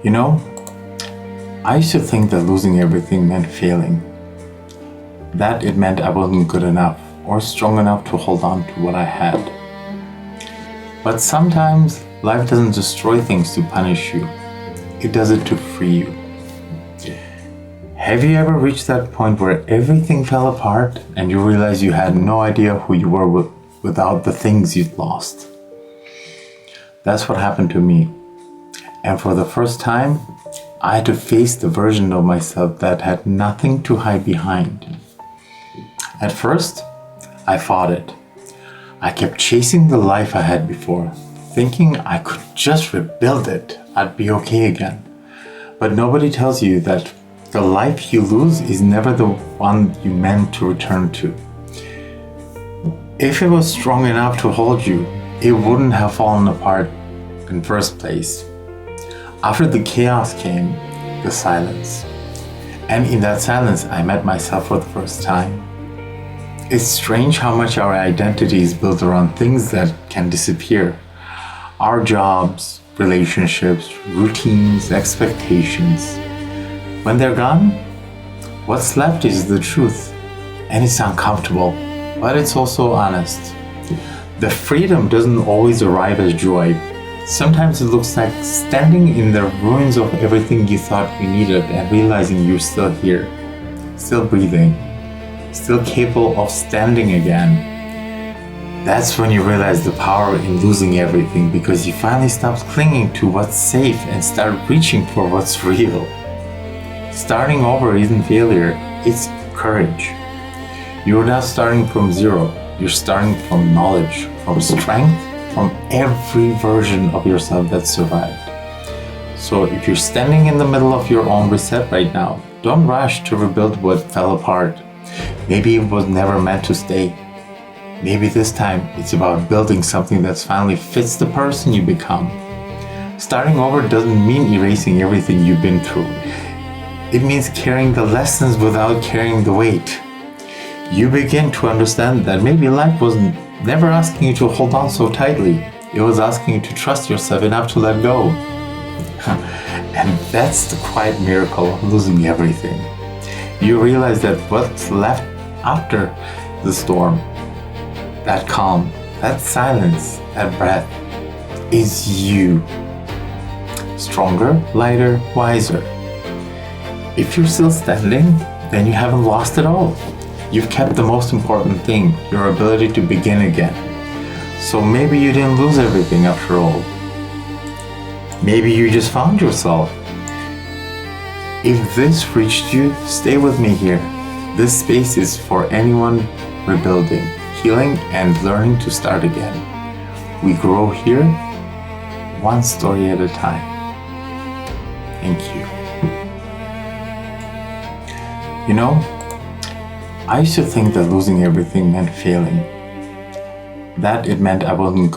You know, I used to think that losing everything meant failing. That it meant I wasn't good enough or strong enough to hold on to what I had. But sometimes life doesn't destroy things to punish you. It does it to free you. Have you ever reached that point where everything fell apart and you realize you had no idea who you were without the things you'd lost? That's what happened to me. And for the first time, I had to face the version of myself that had nothing to hide behind. At first, I fought it. I kept chasing the life I had before, thinking I could just rebuild it, I'd be okay again. But nobody tells you that the life you lose is never the one you meant to return to. If it was strong enough to hold you, it wouldn't have fallen apart in the first place. After the chaos came the silence. And in that silence, I met myself for the first time. It's strange how much our identity is built around things that can disappear. Our jobs, relationships, routines, expectations. When they're gone, what's left is the truth. And it's uncomfortable, but it's also honest. The freedom doesn't always arrive as joy. Sometimes it looks like standing in the ruins of everything you thought you needed and realizing you're still here, still breathing, still capable of standing again. That's when you realize the power in losing everything, because you finally stop clinging to what's safe and start reaching for what's real. Starting over isn't failure, it's courage. You're not starting from zero, you're starting from knowledge, from strength, from every version of yourself that survived. So if you're standing in the middle of your own reset right now, don't rush to rebuild what fell apart. Maybe it was never meant to stay. Maybe this time it's about building something that finally fits the person you become. Starting over doesn't mean erasing everything you've been through. It means carrying the lessons without carrying the weight. You begin to understand that maybe life was never asking you to hold on so tightly. It was asking you to trust yourself enough to let go. And that's the quiet miracle of losing everything. You realize that what's left after the storm, that calm, that silence, that breath, is you. Stronger, lighter, wiser. If you're still standing, then you haven't lost it all. You've kept the most important thing, your ability to begin again. So maybe you didn't lose everything after all. Maybe you just found yourself. If this reached you, stay with me here. This space is for anyone rebuilding, healing, and learning to start again. We grow here, one story at a time. Thank you. You know, I used to think that losing everything meant failing. That it meant I wasn't